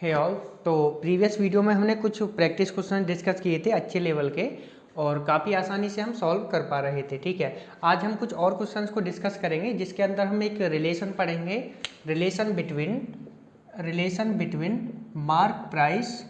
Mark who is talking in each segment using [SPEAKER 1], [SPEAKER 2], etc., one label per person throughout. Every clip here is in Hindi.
[SPEAKER 1] हे ऑल। तो प्रीवियस वीडियो में हमने कुछ प्रैक्टिस क्वेश्चन डिस्कस किए थे अच्छे लेवल के और काफ़ी आसानी से हम सॉल्व कर पा रहे थे। ठीक है, आज हम कुछ और क्वेश्चंस को डिस्कस करेंगे जिसके अंदर हम एक रिलेशन पढ़ेंगे, relation between mark price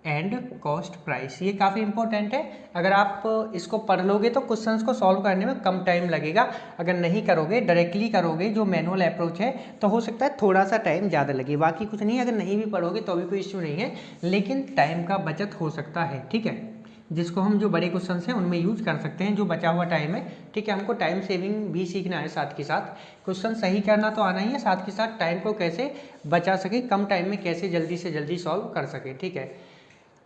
[SPEAKER 1] and cost price. ये काफ़ी इंपॉर्टेंट है। अगर आप इसको पढ़ लोगे तो क्वेश्चंस को सॉल्व करने में कम टाइम लगेगा। अगर नहीं करोगे, डायरेक्टली करोगे जो मैनुअल अप्रोच है, तो हो सकता है थोड़ा सा टाइम ज़्यादा लगे। बाकी कुछ नहीं, अगर नहीं भी पढ़ोगे तो भी कोई इश्यू नहीं है, लेकिन टाइम का बचत हो सकता है। ठीक है, जिसको हम जो बड़े क्वेश्चन हैं उनमें यूज कर सकते हैं, जो बचा हुआ टाइम है। ठीक है, हमको टाइम सेविंग भी सीखना है, साथ के साथ क्वेश्चन सही करना तो आना ही है, साथ के साथ टाइम को कैसे बचा सके, कम टाइम में कैसे जल्दी से जल्दी सॉल्व कर सके। ठीक है,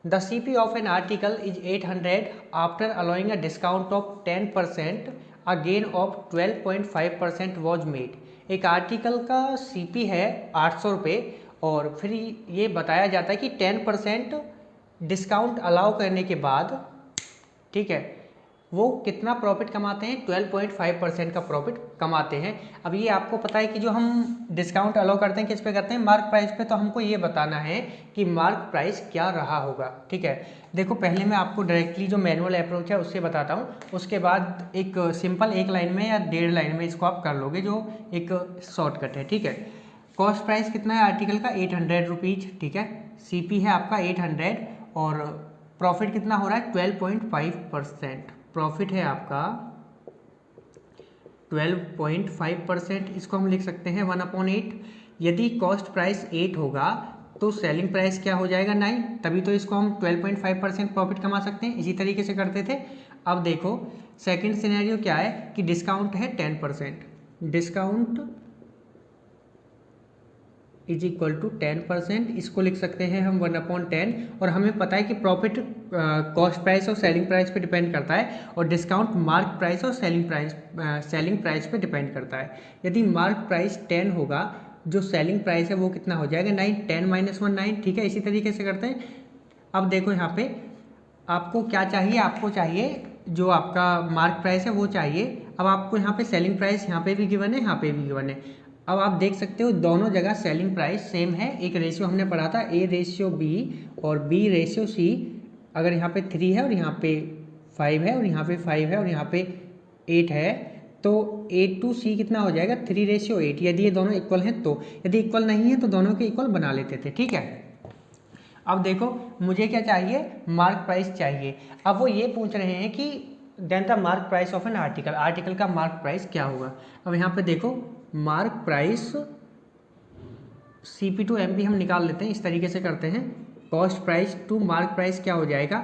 [SPEAKER 1] The CP of an article is 800 after allowing a discount of 10%, a gain of 12.5% was made। एक आर्टिकल का CP है 800 रुपये और फिर ये बताया जाता है कि 10% डिस्काउंट अलाउ करने के बाद, ठीक है, वो कितना प्रॉफिट कमाते हैं, 12.5% का प्रॉफिट कमाते हैं। अब ये आपको पता है कि जो हम डिस्काउंट अलाउ करते हैं किस पे करते हैं, मार्क प्राइस पे। तो हमको ये बताना है कि मार्क प्राइस क्या रहा होगा। ठीक है, देखो पहले मैं आपको डायरेक्टली जो मैनुअल अप्रोच है उससे बताता हूँ, उसके बाद एक सिंपल एक लाइन में या 1.5 लाइन में इसको आप कर लोगे, जो एक शॉर्टकट है। ठीक है, कॉस्ट प्राइस कितना है आर्टिकल का, 800 रुपीज़। ठीक है, CP है आपका 800 और प्रॉफिट कितना हो रहा है, 12.5%। प्रॉफिट है आपका 12.5%। इसको हम लिख सकते हैं 1/8। यदि कॉस्ट प्राइस 8 होगा तो सेलिंग प्राइस क्या हो जाएगा, 9। तभी तो इसको हम 12.5% प्रॉफिट कमा सकते हैं। इसी तरीके से करते थे। अब देखो सेकंड सिनेरियो क्या है कि डिस्काउंट है 10%। Discount is equal to 10%। इसको लिख सकते हैं हम 1/10। और हमें पता है कि प्रॉफिट कॉस्ट प्राइस और सेलिंग प्राइस पे डिपेंड करता है, और डिस्काउंट मार्क प्राइस और सेलिंग प्राइस पे डिपेंड करता है। यदि मार्क प्राइस 10 होगा, जो सेलिंग प्राइस है वो कितना हो जाएगा, 9। 10 - 1 9। ठीक है, इसी तरीके से करते हैं। अब देखो यहाँ पे आपको क्या चाहिए, आपको चाहिए जो आपका मार्क प्राइस है वो चाहिए। अब आपको यहाँ पे सेलिंग प्राइस यहाँ पे भी गिवन है, यहाँ पे भी गिवन है। अब आप देख सकते हो दोनों जगह सेलिंग प्राइस सेम है। एक रेशियो हमने पढ़ा था A/B और B/C। अगर यहाँ पे 3 है और यहाँ पे 5 है और यहाँ पे 5 है और यहाँ पे 8 है, तो A/C कितना हो जाएगा, 3/8। यदि ये दोनों इक्वल हैं तो, यदि इक्वल नहीं है तो दोनों के इक्वल बना लेते थे। ठीक है, अब देखो मुझे क्या चाहिए, मार्क प्राइस चाहिए। अब वो ये पूछ रहे हैं कि then the mark price of an article, article का मार्क प्राइस क्या होगा। अब यहाँ पे देखो mark price CP to MP हम निकाल लेते हैं, इस तरीके से करते हैं। Cost price to mark price क्या हो जाएगा,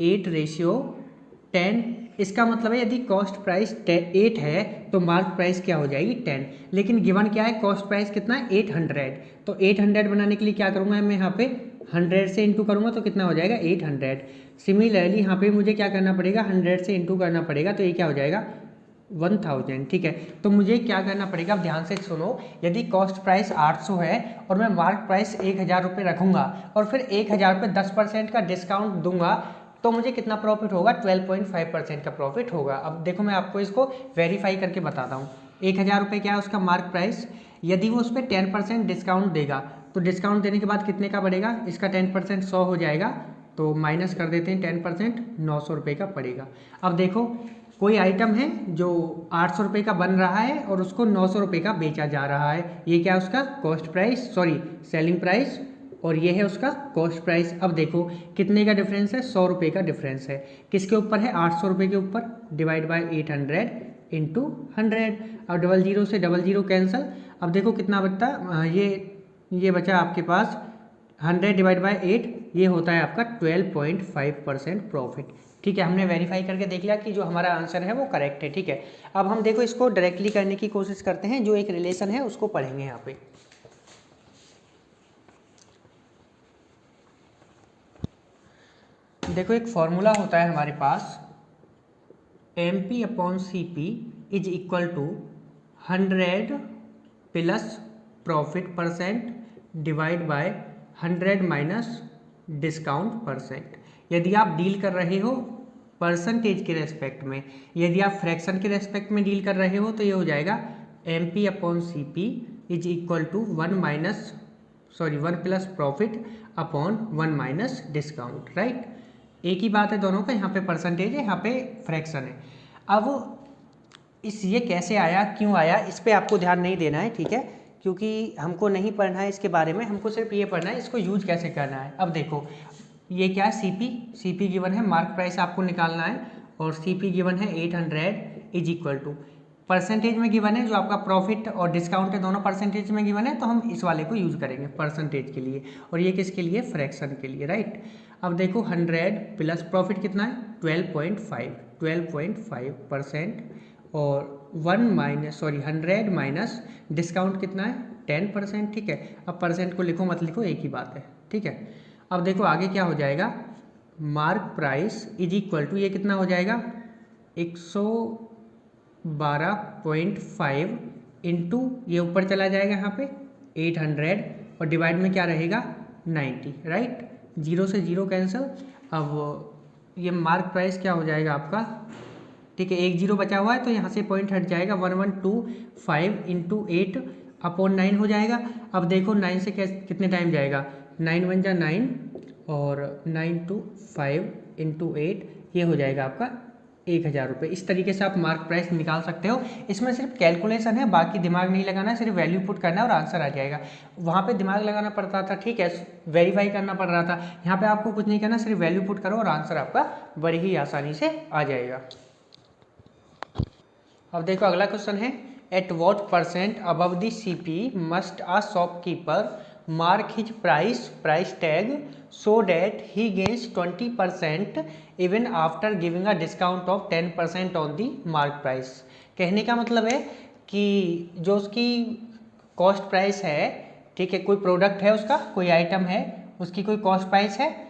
[SPEAKER 1] 8/10। इसका मतलब है यदि कॉस्ट प्राइस 8 है तो मार्क प्राइस क्या हो जाएगी, 10। लेकिन गिवन क्या है, कॉस्ट प्राइस कितना है, 800। तो 800 बनाने के लिए क्या करूँगा मैं, यहाँ पे 100 से इंटू करूँगा तो कितना हो जाएगा, 800। सिमिलरली यहाँ पे मुझे क्या करना पड़ेगा, 100 से इंटू करना पड़ेगा, तो ये क्या हो जाएगा, 1000। ठीक है, तो मुझे क्या करना पड़ेगा, अब ध्यान से सुनो। यदि कॉस्ट प्राइस 800 है और मैं मार्क प्राइस 1000 रुपये रखूँगा और फिर 1000 पे 10% का डिस्काउंट दूंगा, तो मुझे कितना प्रॉफिट होगा, 12.5% का प्रॉफिट होगा। अब देखो मैं आपको इसको वेरीफाई करके बताता हूँ। 1000 रुपये क्या है उसका मार्क प्राइस, यदि वो उस पर 10% डिस्काउंट देगा तो डिस्काउंट देने के बाद कितने का पड़ेगा, इसका 10% 100 हो जाएगा, तो माइनस कर देते हैं 10%, 900 रुपये का पड़ेगा। अब देखो कोई आइटम है जो 800 रुपये का बन रहा है और उसको 900 रुपये का बेचा जा रहा है। ये क्या है उसका cost price, sorry selling price, और ये है उसका कॉस्ट प्राइस। अब देखो कितने का डिफरेंस है, 100 रुपये का डिफरेंस है। किसके ऊपर है, 800 रुपये के ऊपर, डिवाइड बाय 800 इंटू 100। अब 00 से 00 कैंसिल। अब देखो कितना बचता, ये बचा आपके पास 100 डिवाइड बाय 8, ये होता है आपका 12.5% प्रॉफिट। ठीक है, हमने वेरीफाई करके देख लिया कि जो हमारा आंसर है वो करेक्ट है। ठीक है, अब हम देखो इसको डायरेक्टली करने की कोशिश करते हैं, जो एक रिलेशन है उसको पढ़ेंगे यहाँ पे। देखो एक फॉर्मूला होता है हमारे पास, MP/CP is equal to 100 plus profit percent divide by 100 minus discount percent. यदि आप डील कर रहे हो परसेंटेज के रेस्पेक्ट में, यदि आप फ्रैक्शन के रेस्पेक्ट में डील कर रहे हो तो ये हो जाएगा MP/CP is equal to 1 - sorry 1 plus profit upon 1 minus discount, right. एक ही बात है दोनों का, यहाँ पे परसेंटेज है, यहाँ पे फ्रैक्शन है। अब ये कैसे आया, क्यों आया, इस पर आपको ध्यान नहीं देना है, ठीक है, क्योंकि हमको नहीं पढ़ना है इसके बारे में, हमको सिर्फ ये पढ़ना है इसको यूज कैसे करना है। अब देखो ये क्या है, सीपी गिवन है, मार्क प्राइस आपको निकालना है, और सीपी गिवन है 800 इज इक्वल टू परसेंटेज में गिवन है, जो आपका प्रॉफिट और डिस्काउंट है दोनों परसेंटेज में गिवन है, तो हम इस वाले को यूज करेंगे परसेंटेज के लिए, और ये किसके लिए, फ्रैक्शन के लिए, राइट। अब देखो 100 प्लस प्रॉफिट कितना है 12.5%, और 100 माइनस डिस्काउंट कितना है 10%, ठीक है। अब परसेंट को लिखो मत लिखो, एक ही बात है, ठीक है। अब देखो आगे क्या हो जाएगा, mark price is equal to, ये कितना हो जाएगा 112.5 इंटू, ये ऊपर चला जाएगा यहाँ पे 800, और डिवाइड में क्या रहेगा 90, राइट, 0 से 0 कैंसिल। अब ये मार्क प्राइस क्या हो जाएगा आपका, ठीक है, 1 0 बचा हुआ है तो यहाँ से पॉइंट हट जाएगा, 1125 इंटू 8 अपॉन 9 हो जाएगा। अब देखो 9 से कितने टाइम जाएगा, 9 1 जा 9, और 9 2 5 इंटू 8, ये हो जाएगा आपका 1000 रुपये। इस तरीके से आप मार्क प्राइस निकाल सकते हो। इसमें सिर्फ कैलकुलेशन है, बाकी दिमाग नहीं लगाना है, सिर्फ वैल्यू पुट करना है और आंसर आ जाएगा। वहाँ पे दिमाग लगाना पड़ता था, ठीक है, वेरीफाई करना पड़ रहा था, यहाँ पे आपको कुछ नहीं करना, सिर्फ वैल्यू पुट करो और आंसर आपका बड़ी ही आसानी से आ जाएगा। अब देखो अगला क्वेश्चन है, at what percent above the CP must a shopkeeper mark his price tag so that he gains 20% even after giving a discount of 10% on the mark price. कहने का मतलब है कि जो उसकी कॉस्ट प्राइस है, ठीक है, कोई प्रोडक्ट है उसका, कोई आइटम है, उसकी कोई कॉस्ट प्राइस है,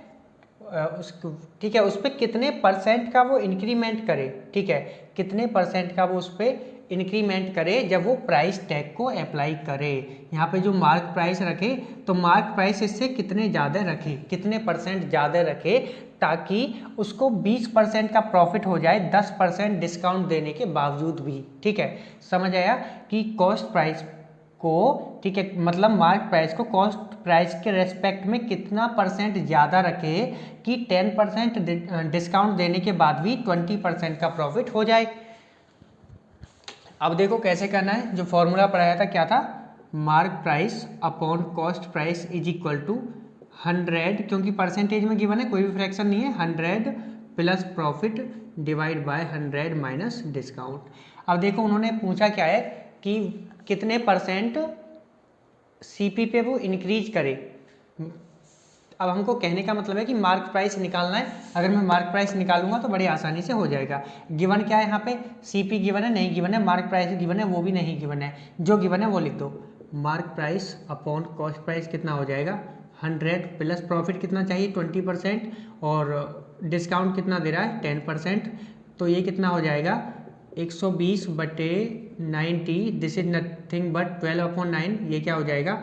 [SPEAKER 1] उसको, ठीक है, उस पर कितने परसेंट का वो इंक्रीमेंट करे, ठीक है, कितने परसेंट का वो उस पर इंक्रीमेंट करे जब वो प्राइस टैग को अप्लाई करे। यहाँ पे जो मार्क प्राइस रखे तो मार्क प्राइस इससे कितने ज़्यादा रखे, कितने परसेंट ज़्यादा रखे, ताकि उसको 20% का प्रॉफिट हो जाए 10% डिस्काउंट देने के बावजूद भी, ठीक है। समझ आया कि कॉस्ट प्राइस को, ठीक है, मतलब मार्क प्राइस को कॉस्ट प्राइस के रेस्पेक्ट में कितना परसेंट ज़्यादा रखे कि 10% डिस्काउंट देने के बाद भी 20% का प्रॉफिट हो जाए। अब देखो कैसे करना है, जो फॉर्मूला पढ़ाया था क्या था, mark price upon cost price is equal to 100, क्योंकि परसेंटेज में गिवन है, कोई भी फ्रैक्शन नहीं है, 100 plus profit divide by 100 minus discount. अब देखो उन्होंने पूछा क्या है कि कितने परसेंट सीपी पे वो इंक्रीज करे। अब हमको कहने का मतलब है कि मार्क प्राइस निकालना है, अगर मैं मार्क प्राइस निकालूंगा तो बड़ी आसानी से हो जाएगा। गिवन क्या है यहाँ पे, सीपी गिवन है, नहीं गिवन है, मार्क प्राइस गिवन है, वो भी नहीं गिवन है, जो गिवन है वो लिख दो। Mark price upon cost price कितना हो जाएगा 100 प्लस प्रॉफिट कितना चाहिए 20%, और डिस्काउंट कितना दे रहा है 10%, तो ये कितना हो जाएगा 120/90, दिस इज नथिंग बट 12/9, ये क्या हो जाएगा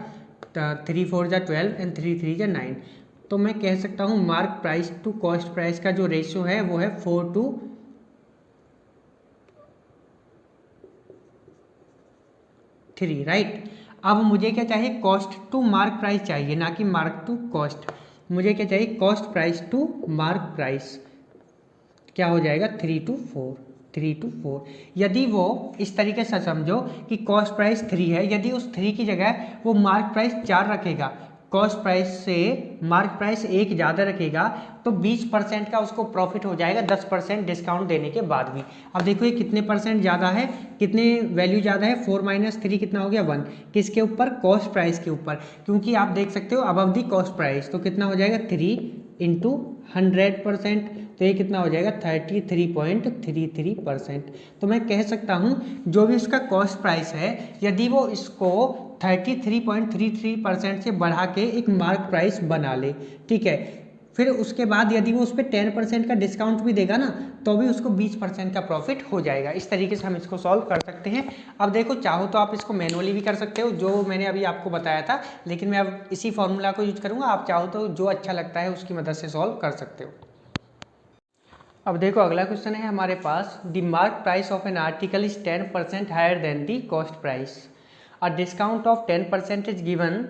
[SPEAKER 1] 3 4 जा 12 एंड 3 3 जा 9। तो मैं कह सकता हूँ mark price to cost price का जो रेशियो है वो है 4:3, राइट। अब मुझे क्या चाहिए, कॉस्ट टू मार्क प्राइस चाहिए, ना कि मार्क टू कॉस्ट। मुझे क्या चाहिए, cost price to mark price, क्या हो जाएगा 3:4। यदि वो इस तरीके से समझो कि कॉस्ट प्राइस 3 है, यदि उस 3 की जगह वो मार्क प्राइस 4 रखेगा, कॉस्ट प्राइस से मार्क प्राइस 1 ज़्यादा रखेगा, तो 20% का उसको प्रॉफिट हो जाएगा 10% डिस्काउंट देने के बाद भी। अब देखो ये कितने परसेंट ज़्यादा है, कितने वैल्यू ज़्यादा है, 4 - 3 कितना हो गया 1, किसके ऊपर, कॉस्ट प्राइस के ऊपर, क्योंकि आप देख सकते हो अबव दी कॉस्ट प्राइस, तो कितना हो जाएगा 3 × 100%, तो ये कितना हो जाएगा 33.33%। तो मैं कह सकता हूँ जो भी उसका कॉस्ट प्राइस है, यदि वो इसको 33.33% से बढ़ा के एक मार्क प्राइस बना ले, ठीक है, फिर उसके बाद यदि वो उस पर 10% का डिस्काउंट भी देगा ना, तो भी उसको 20% का प्रॉफिट हो जाएगा। इस तरीके से हम इसको सॉल्व कर सकते हैं। अब देखो चाहो तो आप इसको मैनुअली भी कर सकते हो, जो मैंने अभी आपको बताया था, लेकिन मैं अब इसी फॉर्मूला को यूज करूँगा। आप चाहो तो जो अच्छा लगता है उसकी मदद से सॉल्व कर सकते हो। अब देखो अगला क्वेश्चन है हमारे पास, the mark price of an article is 10% higher than the cost price, a discount of 10% is given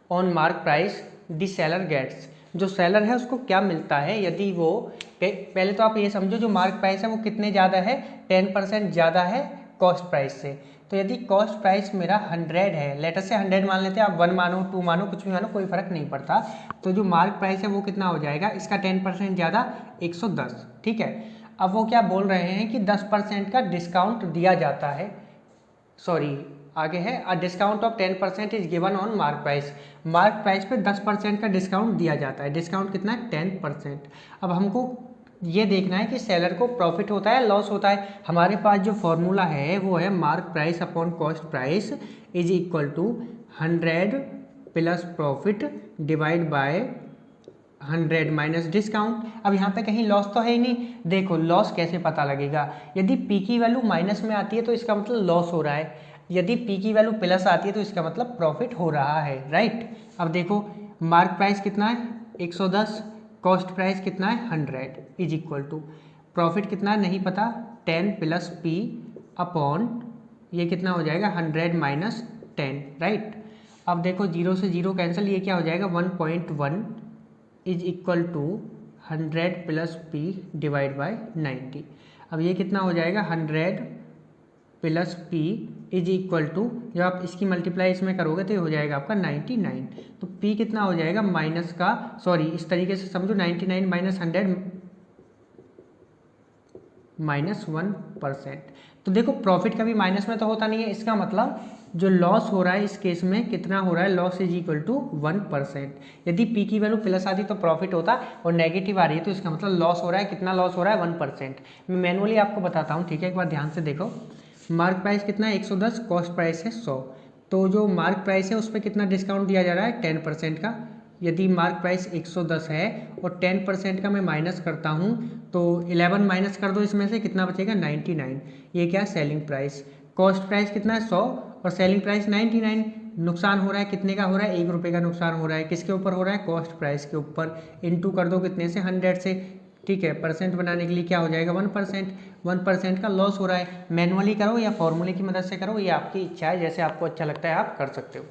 [SPEAKER 1] on mark price the seller gets, जो सेलर है उसको क्या मिलता है यदि वो पहले तो आप ये समझो जो मार्क प्राइस है वो कितने ज़्यादा है, 10% ज़्यादा है कॉस्ट प्राइस से। तो यदि कॉस्ट प्राइस मेरा 100 है, लेटर से 100 मान लेते हैं, आप 1 मानो 2 मानो कुछ भी मानो कोई फ़र्क नहीं पड़ता, तो जो मार्क प्राइस है वो कितना हो जाएगा, इसका 10% ज़्यादा 110, ठीक है। अब वो क्या बोल रहे हैं कि 10% का डिस्काउंट दिया जाता है, सॉरी आगे है, अ discount of 10% is given on mark price, mark price पे 10% का डिस्काउंट दिया जाता है, डिस्काउंट कितना है 10%। अब हमको ये देखना है कि सेलर को प्रॉफिट होता है लॉस होता है। हमारे पास जो फॉर्मूला है वो है mark price upon cost price is equal to 100 plus profit divide by 100 minus discount. अब यहाँ पे कहीं लॉस तो है ही नहीं, देखो लॉस कैसे पता लगेगा, यदि पी की वैल्यू माइनस में आती है तो इसका मतलब लॉस हो रहा है, यदि पी की वैल्यू प्लस आती है तो इसका मतलब प्रॉफिट हो रहा है, राइट। अब देखो मार्क प्राइस कितना है 110, कॉस्ट प्राइस कितना है 100 इज इक्वल टू प्रॉफिट कितना है नहीं पता, 10 प्लस पी अपॉन ये कितना हो जाएगा 100 माइनस 10, राइट। अब देखो 0 से 0 कैंसिल, ये क्या हो जाएगा 1.1 is equal to 100 plus P divide by 90। अब ये कितना हो जाएगा 100 plus P is equal to, जब आप इसकी मल्टीप्लाई इसमें करोगे तो ये हो जाएगा आपका 99। तो पी कितना हो जाएगा माइनस का, सॉरी इस तरीके से समझो 99 माइनस 100 माइनस 1%। तो देखो प्रॉफिट कभी माइनस में तो होता नहीं है, इसका मतलब जो लॉस हो रहा है इस केस में कितना हो रहा है, लॉस इज इक्वल टू 1%। यदि पी की वैल्यू प्लस आती तो प्रॉफिट होता और नेगेटिव आ रही है तो इसका मतलब लॉस हो रहा है, कितना लॉस हो रहा है 1%। मैं मैनुअली आपको बताता हूँ, ठीक है, एक बार ध्यान से देखो। मार्क प्राइस कितना है 110, कॉस्ट प्राइस है 100, तो जो मार्क प्राइस है उस पर कितना डिस्काउंट दिया जा रहा है 10% का। यदि मार्क प्राइस 110 है और 10% का मैं माइनस करता हूँ तो 11 माइनस कर दो इसमें से, कितना बचेगा 99, ये क्या सेलिंग प्राइस। कॉस्ट प्राइस कितना है 100 और सेलिंग प्राइस 99, नुकसान हो रहा है कितने का हो रहा है, 1 रुपये का नुकसान हो रहा है, किसके ऊपर हो रहा है कॉस्ट प्राइस के ऊपर, इनटू कर दो कितने से 100 से, ठीक है। परसेंट बनाने के लिए क्या हो जाएगा 1%, 1% का लॉस हो रहा है। मैनुअली करो या फॉर्मूले की मदद से करो, ये आपकी इच्छा है, जैसे आपको अच्छा लगता है आप कर सकते हो।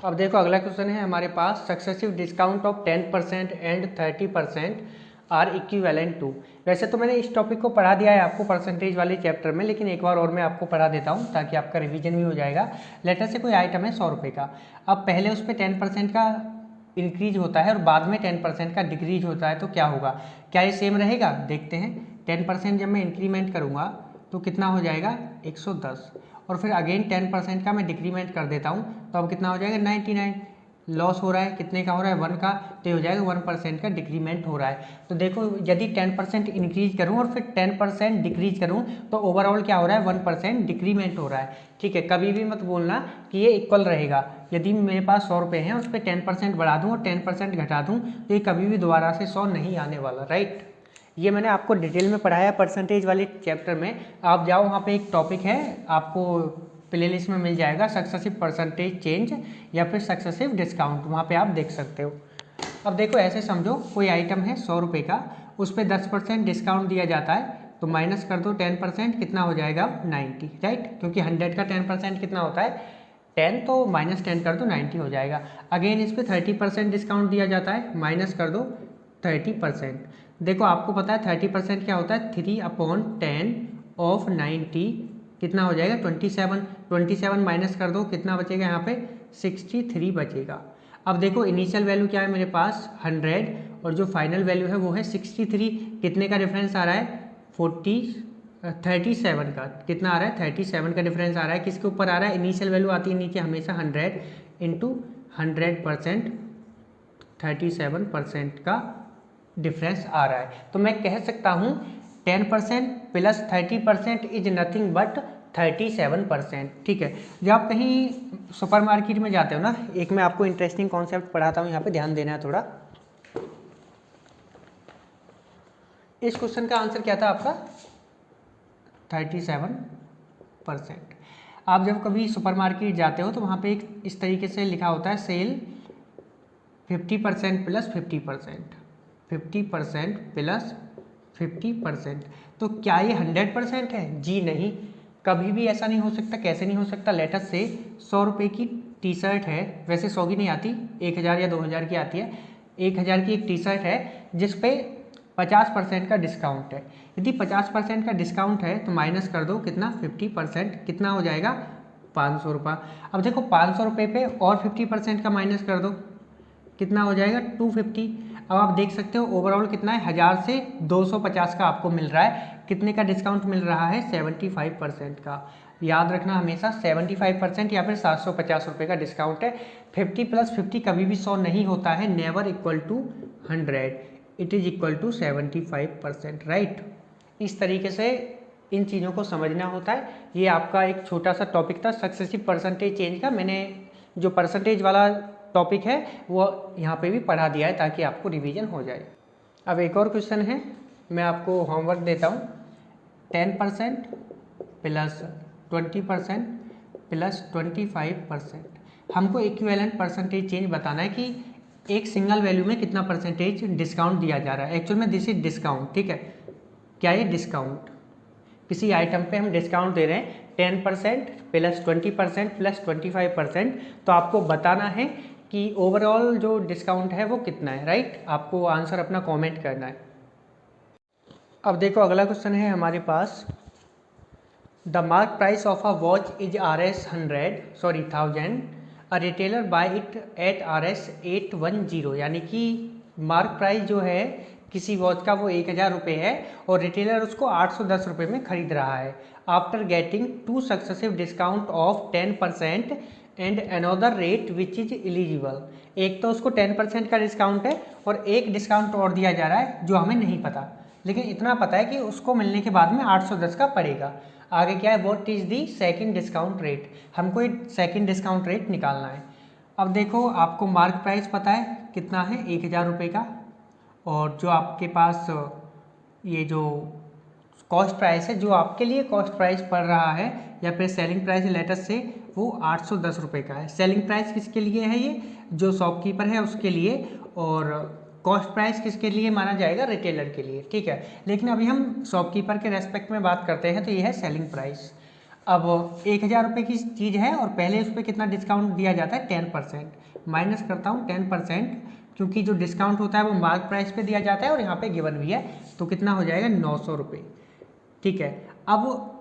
[SPEAKER 1] अब देखो अगला क्वेश्चन है हमारे पास, successive discount of 10% and 30% are equivalent to. वैसे तो मैंने इस टॉपिक को पढ़ा दिया है आपको परसेंटेज वाले चैप्टर में, लेकिन एक बार और मैं आपको पढ़ा देता हूँ ताकि आपका रिवीजन भी हो जाएगा। लेटर से कोई आइटम है 100 रुपये का, अब पहले उस पर 10% का इंक्रीज होता है और बाद में 10% का डिक्रीज होता है, तो क्या होगा, क्या ये सेम रहेगा, देखते हैं। 10% जब मैं इंक्रीमेंट करूँगा तो कितना हो जाएगा 110, और फिर अगेन 10% का मैं डिक्रीमेंट कर देता हूँ तो अब कितना हो जाएगा 99। लॉस हो रहा है कितने का हो रहा है 1 का, तो ये हो जाएगा 1% का डिक्रीमेंट हो रहा है। तो देखो यदि 10% इंक्रीज करूँ और फिर 10% डिक्रीज करूँ तो ओवरऑल क्या हो रहा है 1% डिक्रीमेंट हो रहा है, ठीक है। कभी भी मत बोलना कि ये इक्वल रहेगा, यदि मेरे पास 100 रुपये हैं उस पर 10% बढ़ा दूँ और 10% घटा दूँ तो ये कभी भी दोबारा से 100 नहीं आने वाला, राइट। ये मैंने आपको डिटेल में पढ़ाया परसेंटेज वाले चैप्टर में, आप जाओ वहाँ पे एक टॉपिक है आपको प्लेलिस्ट में मिल जाएगा, सक्सेसिव परसेंटेज चेंज या फिर सक्सेसिव डिस्काउंट, वहाँ पे आप देख सकते हो। अब देखो ऐसे समझो कोई आइटम है 100 रुपये का, उस पर 10% डिस्काउंट दिया जाता है, तो माइनस कर दो 10%, कितना हो जाएगा 90, राइट, क्योंकि 100 का 10% कितना होता है 10, तो माइनस 10 कर दो 90 हो जाएगा। अगेन इस पर 30% डिस्काउंट दिया जाता है, माइनस कर दो 30%। देखो आपको पता है 30% क्या होता है 3/10 ऑफ 90, कितना हो जाएगा 27, 27 माइनस कर दो कितना बचेगा यहाँ पे 63 बचेगा। अब देखो इनिशियल वैल्यू क्या है मेरे पास 100 और जो फाइनल वैल्यू है वो है 63, कितने का डिफरेंस आ रहा है 37 का, कितना आ रहा है 37 का डिफरेंस आ रहा है, किसके ऊपर आ रहा है, इनिशियल वैल्यू आती है नीचे हमेशा 100 इंटू 100%, 37% का डिफरेंस आ रहा है। तो मैं कह सकता हूँ 10% प्लस 30% इज नथिंग बट 37%, ठीक है। जब आप कहीं सुपरमार्केट में जाते हो ना, एक मैं आपको इंटरेस्टिंग कॉन्सेप्ट पढ़ाता हूँ, यहाँ पे ध्यान देना है थोड़ा। इस क्वेश्चन का आंसर क्या था आपका 37%। आप जब कभी सुपरमार्केट जाते हो तो वहाँ पे एक इस तरीके से लिखा होता है सेल 50% प्लस 50%, 50% प्लस 50%, तो क्या ये 100% है, जी नहीं, कभी भी ऐसा नहीं हो सकता। कैसे नहीं हो सकता, लेटर से 100 रुपये की टी शर्ट है, वैसे 100 की नहीं आती, 1000 या 2000 की आती है, 1000 की एक टी शर्ट है जिस पे 50% का डिस्काउंट है। यदि 50% का डिस्काउंट है तो माइनस कर दो कितना, 50%, कितना हो जाएगा, 500 रुपये। अब देखो 500 रुपये पे और 50% का माइनस कर दो, कितना हो जाएगा, 250। अब आप देख सकते हो ओवरऑल कितना है, 1000 से 250 का आपको मिल रहा है। कितने का डिस्काउंट मिल रहा है, 75% का। याद रखना हमेशा 75% या फिर 750 रुपये का डिस्काउंट है। 50 + 50 कभी भी 100 नहीं होता है, never equal to 100, it is equal to 75%, right. इस तरीके से इन चीज़ों को समझना होता है। ये आपका एक छोटा सा टॉपिक था सक्सेसिव परसेंटेज चेंज का। मैंने जो परसेंटेज वाला टॉपिक है वो यहाँ पे भी पढ़ा दिया है ताकि आपको रिवीजन हो जाए। अब एक और क्वेश्चन है, मैं आपको होमवर्क देता हूँ। 10% + 20% + 25%, हमको इक्विवेलेंट परसेंटेज चेंज बताना है कि एक सिंगल वैल्यू में कितना परसेंटेज डिस्काउंट दिया जा रहा है। एक्चुअल में दिस इज डिस्काउंट, ठीक है। क्या ये डिस्काउंट, किसी आइटम पे हम डिस्काउंट दे रहे हैं 10% + 20% + 25%, तो आपको बताना है कि ओवरऑल जो डिस्काउंट है वो कितना है, राइट। आपको आंसर अपना कमेंट करना है। अब देखो अगला क्वेश्चन है हमारे पास, the mark price of a watch is $1000, a retailer buy it at $810, यानी कि मार्क प्राइस जो है किसी वॉच का वो 1000 रुपये है और रिटेलर उसको 810 रुपये में खरीद रहा है। After getting 2 successive discount of 10% and another rate which is eligible. एक तो उसको 10% का डिस्काउंट है और एक डिस्काउंट और दिया जा रहा है जो हमें नहीं पता, लेकिन इतना पता है कि उसको मिलने के बाद में 810 का पड़ेगा। आगे क्या है, what is the second discount rate, हमको एक सेकंड डिस्काउंट रेट निकालना है। अब देखो आपको मार्क प्राइस पता है कितना है, 1000 रुपये का, और जो आपके पास ये जो कॉस्ट प्राइस है, जो आपके लिए कॉस्ट प्राइस पड़ रहा है या फिर सेलिंग प्राइस लेटेस्ट से, वो 810 रुपये का है। सेलिंग प्राइस किसके लिए है, ये जो शॉपकीपर है उसके लिए, और कॉस्ट प्राइस किसके लिए माना जाएगा, रिटेलर के लिए, ठीक है। लेकिन अभी हम शॉपकीपर के रेस्पेक्ट में बात करते हैं तो ये है सेलिंग प्राइस। अब 1000 रुपये की चीज़ है और पहले उस पर कितना डिस्काउंट दिया जाता है, 10%। माइनस करता हूँ 10%, क्योंकि जो डिस्काउंट होता है वो मार्क प्राइस पे दिया जाता है और यहाँ पे गिवन भी है, तो कितना हो जाएगा, 900 रुपये, ठीक है। अब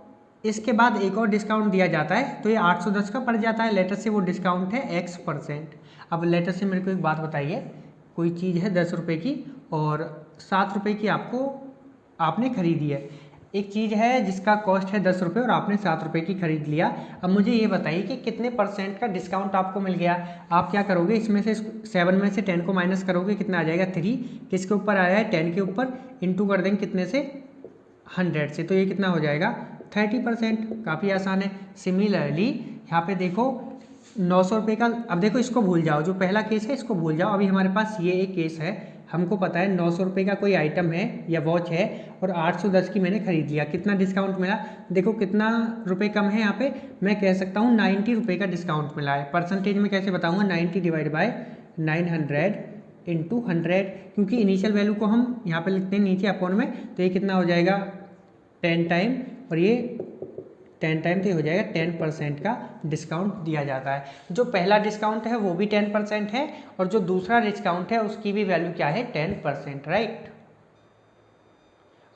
[SPEAKER 1] इसके बाद एक और डिस्काउंट दिया जाता है तो ये 810 का पड़ जाता है। लेटर से वो डिस्काउंट है X%। अब लेटर से मेरे को एक बात बताइए, कोई चीज़ है 10 रुपये की और 7 रुपये की आपने खरीदी है। एक चीज़ है जिसका कॉस्ट है 10 रुपये और आपने 7 रुपये की खरीद लिया। अब मुझे ये बताइए कि कितने % का डिस्काउंट आपको मिल गया। आप क्या करोगे, इसमें से 7 में से 10 को माइनस करोगे, कितना आ जाएगा, 3। किसके ऊपर आया है, 10 के ऊपर, इंटू कर देंगे कितने से, 100 से, तो ये कितना हो जाएगा, 30%। काफ़ी आसान है। सिमिलरली यहाँ पे देखो 900 रुपये का, अब देखो इसको भूल जाओ, जो पहला केस है इसको भूल जाओ। अभी हमारे पास ये एक केस है, हमको पता है 900 रुपये का कोई आइटम है या वॉच है और 810 की मैंने खरीद लिया। कितना डिस्काउंट मिला, देखो कितना रुपये कम है यहाँ पे, मैं कह सकता हूँ 90 रुपये का डिस्काउंट मिला है। परसेंटेज में कैसे बताऊँगा, 90 / 900 × 100, क्योंकि इनिशियल वैल्यू को हम यहाँ पे लिखते हैं नीचे अपॉन में, तो ये कितना हो जाएगा, 10 टाइम, और ये 10 टाइम, तो ये हो जाएगा 10% का डिस्काउंट दिया जाता है। जो पहला डिस्काउंट है वो भी 10% है और जो दूसरा डिस्काउंट है उसकी भी वैल्यू क्या है, 10%, राइट।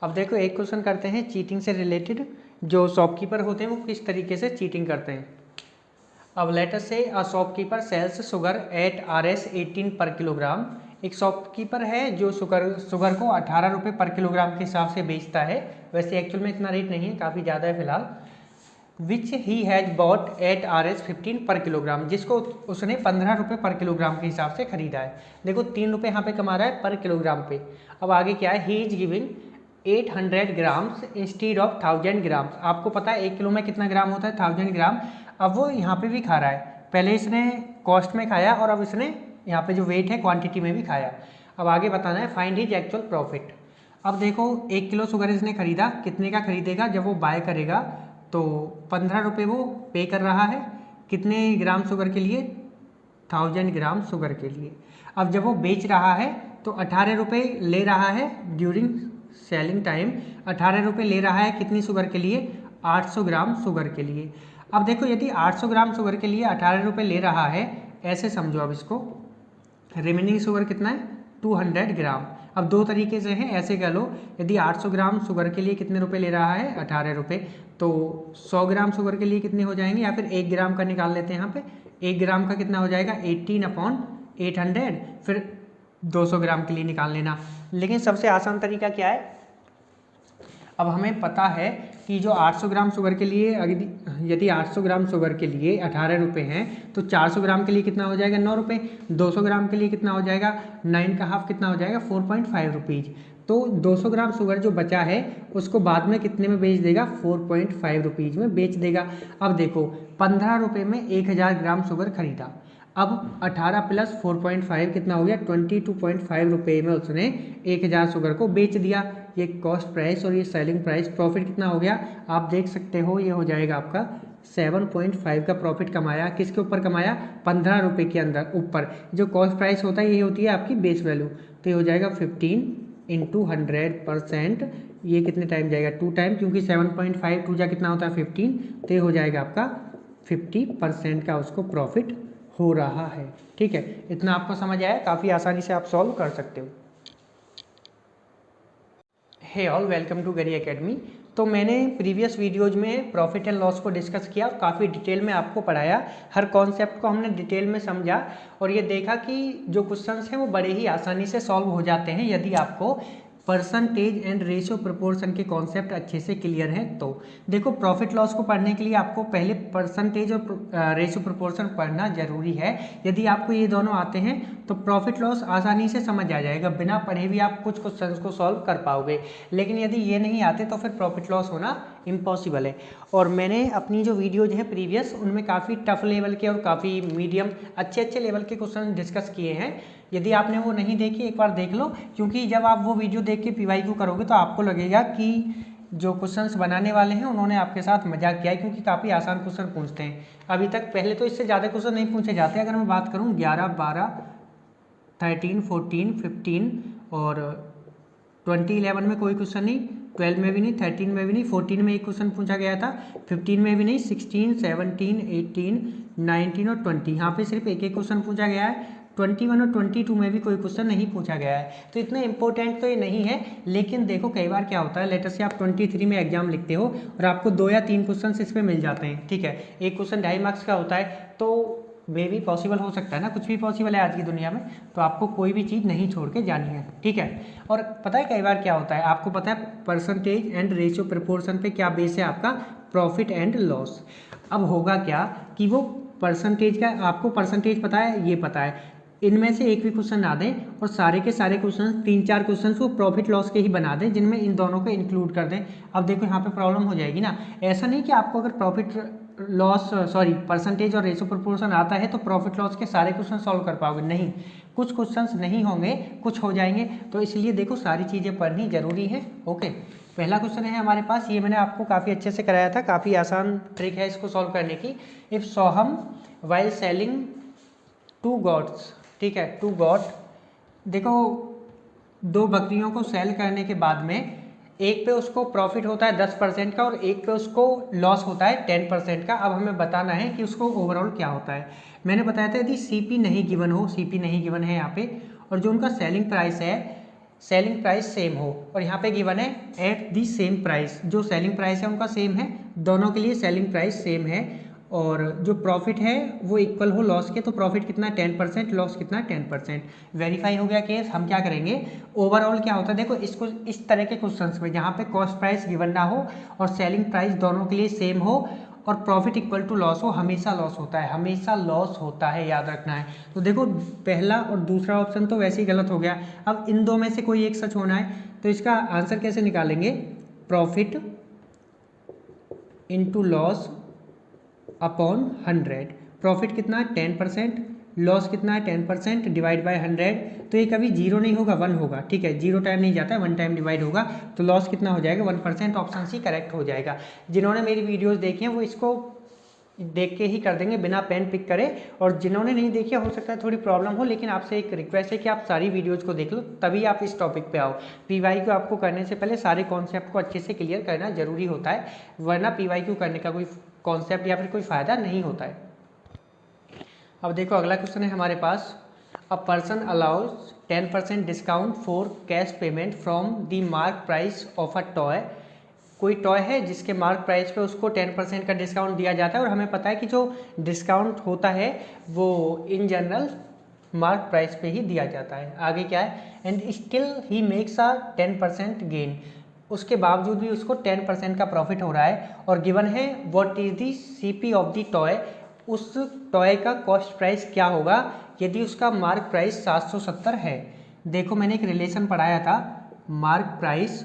[SPEAKER 1] अब देखो एक क्वेश्चन करते हैं चीटिंग से रिलेटेड। जो शॉपकीपर होते हैं वो किस तरीके से चीटिंग करते हैं। अब let us say a shopkeeper sells sugar at Rs18 per kilogram. एक शॉपकीपर है जो शुगर को 18 रुपये पर किलोग्राम के हिसाब से बेचता है। वैसे एक्चुअल में इतना रेट नहीं है, काफ़ी ज़्यादा है फिलहाल। Which he has bought at Rs15 per kilogram, जिसको उसने 15 रुपये पर किलोग्राम के हिसाब से खरीदा है। देखो 3 रुपये यहाँ पे कमा रहा है पर किलोग्राम पे। अब आगे क्या है, he is giving 800 grams instead of 1000 grams. आपको पता है 1 किलो में कितना ग्राम होता है, 1000 ग्राम। अब वो यहाँ पे भी खा रहा है, पहले इसने कॉस्ट में खाया और अब इसने यहाँ पे जो वेट है क्वांटिटी में भी खाया। अब आगे बताना है फाइंड हिज एक्चुअल प्रॉफिट। अब देखो 1 किलो शुगर इसने खरीदा, कितने का खरीदेगा, जब वो बाय करेगा तो 15 रुपये वो पे कर रहा है, कितने ग्राम शुगर के लिए, 1000 ग्राम शुगर के लिए। अब जब वो बेच रहा है तो 18 रुपये ले रहा है ड्यूरिंग सेलिंग टाइम, 18 रुपये ले रहा है कितनी शुगर के लिए, 800 ग्राम शुगर के लिए। अब देखो यदि 800 ग्राम शुगर के लिए 18 रुपये ले रहा है, ऐसे समझो अब इसको, रिमेनिंग शुगर कितना है 200 ग्राम। अब दो तरीके से है, ऐसे कह लो यदि 800 ग्राम शुगर के लिए कितने रुपए ले रहा है 18 रुपये, तो 100 ग्राम शुगर के लिए कितने हो जाएंगे, या फिर 1 ग्राम का निकाल लेते हैं यहाँ पे, 1 ग्राम का कितना हो जाएगा 18/800, फिर 200 ग्राम के लिए निकाल लेना। लेकिन सबसे आसान तरीका क्या है, अब हमें पता है कि जो 800 ग्राम शुगर के लिए यदि 800 ग्राम शुगर के लिए 18 रुपये हैं, तो 400 ग्राम के लिए कितना हो जाएगा 9 रुपये, 200 ग्राम के लिए कितना हो जाएगा 9 का हाफ कितना हो जाएगा 4.5 रुपीज़। तो 200 ग्राम शुगर जो बचा है उसको बाद में कितने में बेच देगा 4.5 रुपीज़ में बेच देगा। अब देखो 15 रुपये में 1000 ग्राम शुगर खरीदा, अब 18 प्लस 4.5 कितना हो गया 22.5 रुपये में उसने 1000 शुगर को बेच दिया। ये कॉस्ट प्राइस और ये सेलिंग प्राइस, प्रॉफिट कितना हो गया आप देख सकते हो, ये हो जाएगा आपका 7.5 का प्रॉफिट कमाया। किसके ऊपर कमाया 15 रुपये के अंदर ऊपर। जो कॉस्ट प्राइस होता है ये होती है आपकी बेस वैल्यू, तो ये हो जाएगा 15 × 100%। ये कितने टाइम जाएगा 2 टाइम, क्योंकि 7.5 2 जा कितना होता है 15, तो ये हो जाएगा आपका 50% का उसको प्रॉफिट हो रहा है। ठीक है, इतना आपको समझ आया, काफ़ी आसानी से आप सॉल्व कर सकते हो। हे ऑल, वेलकम टू गरी एकेडमी। तो मैंने प्रीवियस वीडियोज में प्रॉफिट एंड लॉस को डिस्कस किया और काफ़ी डिटेल में आपको पढ़ाया, हर कॉन्सेप्ट को हमने डिटेल में समझा और ये देखा कि जो क्वेश्चंस हैं वो बड़े ही आसानी से सॉल्व हो जाते हैं यदि आपको परसेंटेज एंड रेशियो प्रोपोर्शन के कॉन्सेप्ट अच्छे से क्लियर हैं। तो देखो प्रॉफिट लॉस को पढ़ने के लिए आपको पहले परसेंटेज और रेशियो प्रोपोर्शन पढ़ना जरूरी है। यदि आपको ये दोनों आते हैं तो प्रॉफिट लॉस आसानी से समझ आ जाएगा, बिना पढ़े भी आप कुछ क्वेश्चंस को सॉल्व कर पाओगे। लेकिन यदि ये नहीं आते तो फिर प्रॉफिट लॉस होना इम्पॉसिबल है। और मैंने अपनी जो वीडियोज हैं प्रीवियस, उनमें काफ़ी टफ लेवल के और काफ़ी मीडियम अच्छे लेवल के क्वेश्चन डिस्कस किए हैं। यदि आपने वो नहीं देखी एक बार देख लो, क्योंकि जब आप वो वीडियो देख के PYQ करोगे तो आपको लगेगा कि जो क्वेश्चंस बनाने वाले हैं उन्होंने आपके साथ मजाक किया है, क्योंकि काफ़ी आसान क्वेश्चन पूछते हैं। अभी तक पहले तो इससे ज़्यादा क्वेश्चन नहीं पूछे जाते। अगर मैं बात करूँ 11, 12, 13, 14, 15 और 2011 में कोई क्वेश्चन नहीं, 12 में भी नहीं, 13 में भी नहीं, 14 में एक क्वेश्चन पूछा गया था, 15 में भी नहीं, 16, 17, 18, 19 और 20 यहाँ पे सिर्फ एक क्वेश्चन पूछा गया है। 21 और 22 में भी कोई क्वेश्चन नहीं पूछा गया है। तो इतना इंपॉर्टेंट तो ये नहीं है। लेकिन देखो कई बार क्या होता है, लेटर से आप 23 में एग्जाम लिखते हो और आपको 2 या 3 क्वेश्चन इस पर मिल जाते हैं। ठीक है, एक क्वेश्चन 2.5 मार्क्स का होता है, तो वे भी पॉसिबल हो सकता है ना, कुछ भी पॉसिबल है आज की दुनिया में। तो आपको कोई भी चीज़ नहीं छोड़ के जानी है। ठीक है, और पता है कई बार क्या होता है, आपको पता है परसेंटेज एंड रेशियो प्रोपोर्शन पे क्या बेस है आपका प्रॉफिट एंड लॉस। अब होगा क्या कि वो परसेंटेज का, आपको परसेंटेज पता है, ये पता है, इनमें से एक भी क्वेश्चन ना दें और सारे के सारे क्वेश्चन 3-4 क्वेश्चन को प्रॉफिट लॉस के ही बना दें, जिनमें इन दोनों को इंक्लूड कर दें। अब देखो यहाँ पे प्रॉब्लम हो जाएगी ना। ऐसा नहीं कि आपको अगर परसेंटेज और रेशियो प्रोपोर्शन आता है तो प्रॉफिट लॉस के सारे क्वेश्चन सॉल्व कर पाओगे, नहीं। कुछ क्वेश्चंस नहीं होंगे, कुछ हो जाएंगे। तो इसलिए देखो सारी चीज़ें पढ़नी जरूरी है। ओके, पहला क्वेश्चन है हमारे पास, ये मैंने आपको काफ़ी अच्छे से कराया था, काफ़ी आसान ट्रिक है इसको सॉल्व करने की। If Soham while selling 2 goats, ठीक है 2 goat, देखो 2 बकरियों को सेल करने के बाद में एक पे उसको प्रॉफिट होता है 10% का और एक पे उसको लॉस होता है 10% का। अब हमें बताना है कि उसको ओवरऑल क्या होता है। मैंने बताया था यदि CP नहीं गिवन हो, CP नहीं गिवन है यहाँ पे, और जो उनका सेलिंग प्राइस है, सेलिंग प्राइस सेम हो, और यहाँ पे गिवन है एट दी सेम प्राइस, जो सेलिंग प्राइस है उनका सेम है, दोनों के लिए सेलिंग प्राइस सेम है, और जो प्रॉफिट है वो इक्वल हो लॉस के, तो प्रॉफिट कितना 10%, लॉस कितना 10%। वेरीफाई हो गया केस। हम क्या करेंगे, ओवरऑल क्या होता है, देखो इसको इस तरह के क्वेश्चंस में जहाँ पे कॉस्ट प्राइस गिवन ना हो और सेलिंग प्राइस दोनों के लिए सेम हो और प्रॉफिट इक्वल टू लॉस हो, हमेशा लॉस होता है, हमेशा लॉस होता है, याद रखना है। तो देखो पहला और दूसरा ऑप्शन तो वैसे ही गलत हो गया। अब इन दो में से कोई एक सच होना है, तो इसका आंसर कैसे निकालेंगे, profit into loss upon 100। Profit कितना है 10%, लॉस कितना है 10% डिवाइड बाय 100। तो ये कभी 0 नहीं होगा, 1 होगा। ठीक है, 0 टाइम नहीं जाता है, 1 टाइम डिवाइड होगा, तो लॉस कितना हो जाएगा 1%। ऑप्शन सी करेक्ट हो जाएगा। जिन्होंने मेरी वीडियोस देखी हैं वो इसको देख के ही कर देंगे, बिना पेन पिक करे, और जिन्होंने नहीं देखी हो सकता है थोड़ी प्रॉब्लम हो, लेकिन आपसे एक रिक्वेस्ट है कि आप सारी वीडियोज़ को देख लो, तभी आप इस टॉपिक पे आओ। PYQ आपको करने से पहले सारे कॉन्सेप्ट को अच्छे से क्लियर करना जरूरी होता है, वरना PYQ करने का कोई कॉन्सेप्ट या फिर कोई फ़ायदा नहीं होता है। अब देखो अगला क्वेश्चन है हमारे पास, a person allows 10% discount for cash payment from the mark price of a toy. कोई टॉय है जिसके मार्क प्राइस पे उसको 10% का डिस्काउंट दिया जाता है और हमें पता है कि जो डिस्काउंट होता है वो इन जनरल मार्क प्राइस पे ही दिया जाता है। आगे क्या है, and still he makes a 10% gain, उसके बावजूद भी उसको 10% का प्रॉफिट हो रहा है और गिवन है what is the CP of the toy, उस टॉय का कॉस्ट प्राइस क्या होगा यदि उसका मार्क प्राइस 770 है। देखो मैंने एक रिलेशन पढ़ाया था, mark price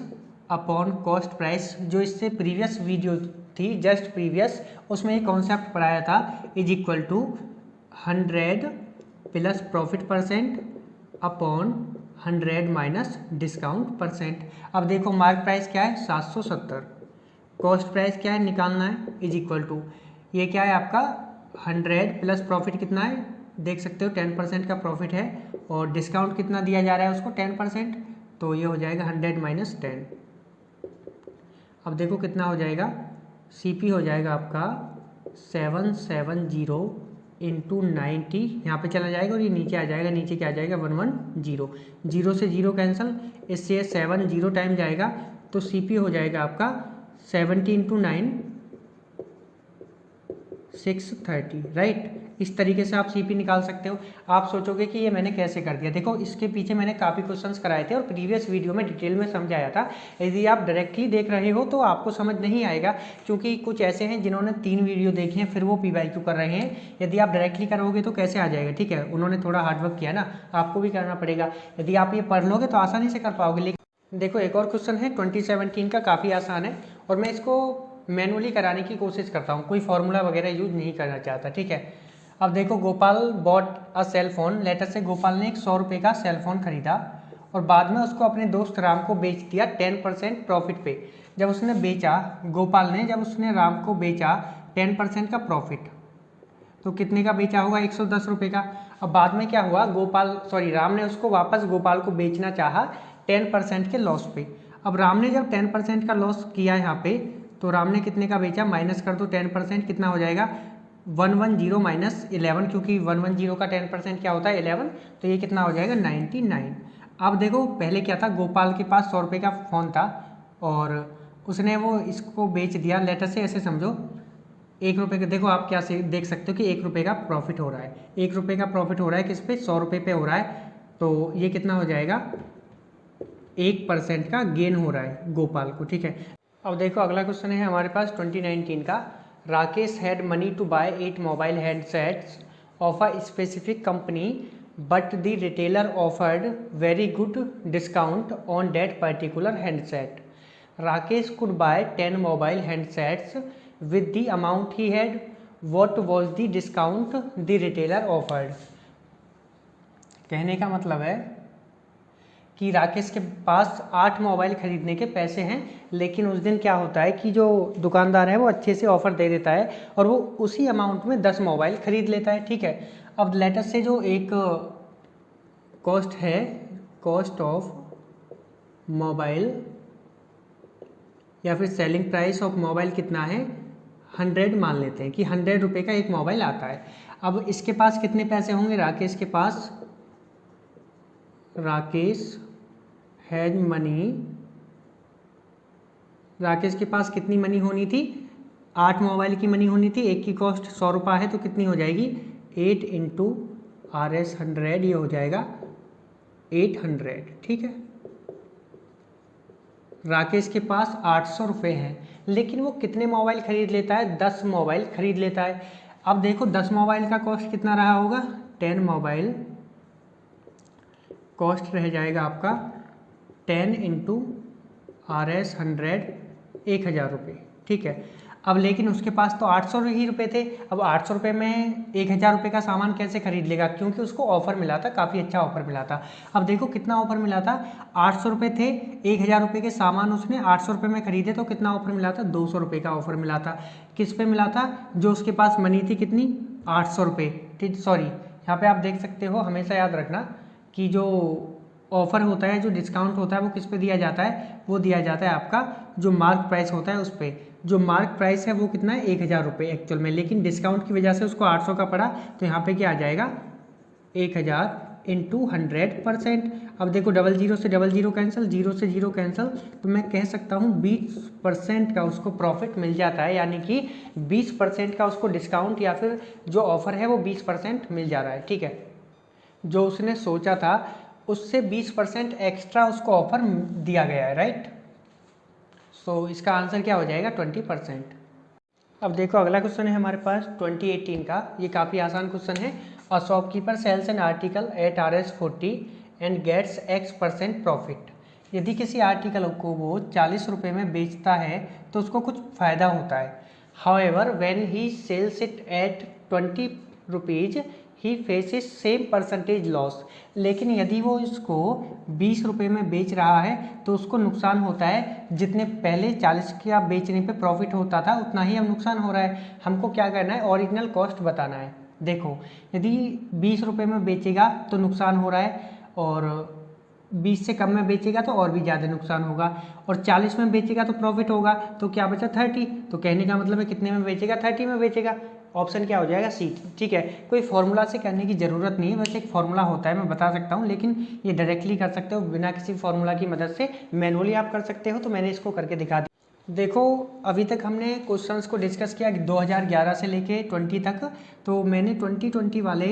[SPEAKER 1] upon cost price, जो इससे प्रीवियस वीडियो थी जस्ट प्रीवियस, उसमें एक कॉन्सेप्ट पढ़ाया था, is equal to 100 plus profit percent upon 100 minus discount percent. अब देखो मार्क प्राइस क्या है 770, कॉस्ट प्राइस क्या है निकालना है, इज इक्वल टू ये क्या है आपका 100 प्लस प्रॉफिट कितना है देख सकते हो 10% का प्रॉफिट है और डिस्काउंट कितना दिया जा रहा है उसको 10%, तो ये हो जाएगा 100 माइनस 10। अब देखो कितना हो जाएगा, सीपी हो जाएगा आपका 770 इंटू 90, यहाँ पर चला जाएगा और ये नीचे आ जाएगा, नीचे क्या आ जाएगा 110, 0 से 0 कैंसिल, इससे 70 टाइम जाएगा तो सीपी हो जाएगा आपका 70 इंटू 9 630, राइट। इस तरीके से आप सीपी निकाल सकते हो। आप सोचोगे कि ये मैंने कैसे कर दिया, देखो इसके पीछे मैंने काफ़ी क्वेश्चंस कराए थे और प्रीवियस वीडियो में डिटेल में समझाया था। यदि आप डायरेक्टली देख रहे हो तो आपको समझ नहीं आएगा, क्योंकि कुछ ऐसे हैं जिन्होंने 3 वीडियो देखे हैं फिर वो PYQ कर रहे हैं। यदि आप डायरेक्टली करोगे तो कैसे आ जाएगा, ठीक है, उन्होंने थोड़ा हार्डवर्क किया ना, आपको भी करना पड़ेगा। यदि आप ये पढ़ लोगे तो आसानी से कर पाओगे। लेकिन देखो एक और क्वेश्चन है 2017 का, काफ़ी आसान है और मैं इसको मैनुअली कराने की कोशिश करता हूँ, कोई फार्मूला वगैरह यूज नहीं करना चाहता, ठीक है। अब देखो Gopal bought a cell phone, later से गोपाल ने एक 100 रुपये का सेल फोन खरीदा और बाद में उसको अपने दोस्त राम को बेच दिया 10% प्रॉफिट पे। जब उसने बेचा, गोपाल ने जब उसने राम को बेचा 10% का प्रॉफिट, तो कितने का बेचा होगा 110 रुपये का। अब बाद में क्या हुआ, राम ने उसको वापस गोपाल को बेचना चाहा 10% के लॉस पे। अब राम ने जब 10% का लॉस किया यहाँ पे, तो राम ने कितने का बेचा, माइनस कर दो 10%, कितना हो जाएगा 110 माइनस 11, क्योंकि 110 का 10% क्या होता है 11, तो ये कितना हो जाएगा 99। अब देखो पहले क्या था, गोपाल के पास 100 रुपये का फ़ोन था और उसने वो इसको बेच दिया, लेटर से ऐसे समझो 1 रुपये का, देखो आप क्या से देख सकते हो कि 1 रुपये का प्रॉफिट हो रहा है, 1 रुपये का प्रॉफिट हो रहा है किस पे, 100 रुपये पे हो रहा है, तो ये कितना हो जाएगा 1% का गेन हो रहा है गोपाल को, ठीक है। अब देखो अगला क्वेश्चन है हमारे पास 2019 का, Rakesh had money to buy 8 mobile handsets of a specific company but the retailer offered very good discount on that particular handset. Rakesh could buy 10 mobile handsets with the amount he had, what was the discount the retailer offered। कहने का मतलब है कि राकेश के पास 8 मोबाइल खरीदने के पैसे हैं, लेकिन उस दिन क्या होता है कि जो दुकानदार है वो अच्छे से ऑफ़र दे देता है और वो उसी अमाउंट में 10 मोबाइल खरीद लेता है, ठीक है। अब लेटर से जो एक कॉस्ट है, कॉस्ट ऑफ मोबाइल या फिर सेलिंग प्राइस ऑफ मोबाइल कितना है 100 मान लेते हैं कि 100 रुपये का एक मोबाइल आता है। अब इसके पास कितने पैसे होंगे, राकेश के पास, राकेश हैज मनी, राकेश के पास कितनी मनी होनी थी, 8 मोबाइल की मनी होनी थी, एक की कॉस्ट 100 रुपये है तो कितनी हो जाएगी 8 इंटू RS 100, ये हो जाएगा 800, ठीक है। राकेश के पास 800 रुपये हैं, लेकिन वो कितने मोबाइल खरीद लेता है, 10 मोबाइल खरीद लेता है। अब देखो 10 मोबाइल का कॉस्ट कितना रहा होगा, 10 मोबाइल कॉस्ट रह जाएगा आपका 10 इंटू RS 100, 1000 रुपये, ठीक है। अब लेकिन उसके पास तो 800 ही रुपये थे, अब 800 रुपये में 1000 रुपये का सामान कैसे खरीद लेगा, क्योंकि उसको ऑफर मिला था, काफ़ी अच्छा ऑफर मिला था। अब देखो कितना ऑफर मिला था, 800 रुपये थे, 1000 रुपये के सामान उसने 800 रुपये में खरीदे, तो कितना ऑफर मिला था 200 रुपये का ऑफर मिला था। किस पे मिला था, जो उसके पास मनी थी कितनी 800 रुपये, ठीक, सॉरी यहाँ पर आप देख सकते हो, हमेशा याद रखना कि जो ऑफर होता है, जो डिस्काउंट होता है वो किस पे दिया जाता है, वो दिया जाता है आपका जो मार्क प्राइस होता है उस पर। जो मार्क प्राइस है वो कितना है 1000 रुपये एक्चुअल में, लेकिन डिस्काउंट की वजह से उसको 800 का पड़ा, तो यहाँ पे क्या आ जाएगा 1000 इंटू 100%। अब देखो 00 से 00 कैंसिल, 0 से 0 कैंसिल, तो मैं कह सकता हूँ 20% का उसको प्रॉफिट मिल जाता है, यानी कि 20% का उसको डिस्काउंट या फिर जो ऑफर है वो 20% मिल जा रहा है। ठीक है, जो उसने सोचा था उससे 20% एक्स्ट्रा उसको ऑफर दिया गया है, राइट। सो इसका आंसर क्या हो जाएगा 20%। अब देखो अगला क्वेश्चन है हमारे पास 2018 का, ये काफ़ी आसान क्वेश्चन है। A shopkeeper sells an article at RS40 and gets X% profit. यदि किसी आर्टिकल को वो 40 रुपये में बेचता है तो उसको कुछ फ़ायदा होता है। However when he sells it at 20 rupees he faces same percentage loss. लेकिन यदि वो इसको 20 रुपये में बेच रहा है तो उसको नुकसान होता है, जितने पहले 40 का बेचने पे प्रॉफिट होता था उतना ही अब नुकसान हो रहा है। हमको क्या करना है, ओरिजिनल कॉस्ट बताना है। देखो यदि 20 रुपये में बेचेगा तो नुकसान हो रहा है, और 20 से कम में बेचेगा तो और भी ज़्यादा नुकसान होगा, और 40 में बेचेगा तो प्रॉफिट होगा, तो क्या बचा 30। तो कहने का मतलब है कितने में बेचेगा, 30 में बेचेगा। ऑप्शन क्या हो जाएगा सी। ठीक है, कोई फॉर्मूला से करने की ज़रूरत नहीं है, वैसे एक फॉर्मूला होता है मैं बता सकता हूँ, लेकिन ये डायरेक्टली कर सकते हो बिना किसी फॉर्मूला की मदद से, मैनुअली आप कर सकते हो, तो मैंने इसको करके दिखा दिया। देखो अभी तक हमने क्वेश्चंस को डिस्कस किया 2011 से लेके 20 तक, तो मैंने 2020 वाले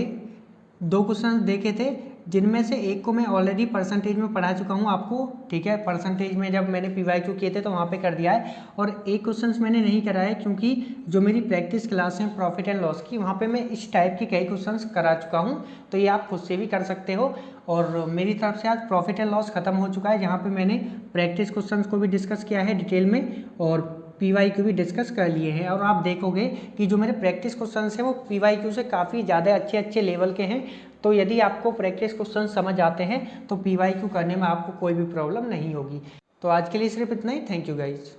[SPEAKER 1] 2 क्वेश्चंस देखे थे, जिनमें से एक को मैं ऑलरेडी परसेंटेज में पढ़ा चुका हूँ आपको। ठीक है, परसेंटेज में जब मैंने PYQ किए थे तो वहाँ पे कर दिया है, और एक क्वेश्चंस मैंने नहीं करा है क्योंकि जो मेरी प्रैक्टिस क्लास है प्रॉफिट एंड लॉस की, वहाँ पे मैं इस टाइप की कई क्वेश्चंस करा चुका हूँ, तो ये आप खुद से भी कर सकते हो। और मेरी तरफ से आज प्रॉफिट एंड लॉस खत्म हो चुका है, जहाँ पर मैंने प्रैक्टिस क्वेश्चन को भी डिस्कस किया है डिटेल में, और PYQ भी डिस्कस कर लिए हैं। और आप देखोगे कि जो मेरे प्रैक्टिस क्वेश्चन हैं वो PYQ से काफ़ी ज़्यादा अच्छे लेवल के हैं। तो यदि आपको प्रैक्टिस क्वेश्चन समझ आते हैं तो PYQ करने में आपको कोई भी प्रॉब्लम नहीं होगी। तो आज के लिए सिर्फ इतना ही। Thank you guys.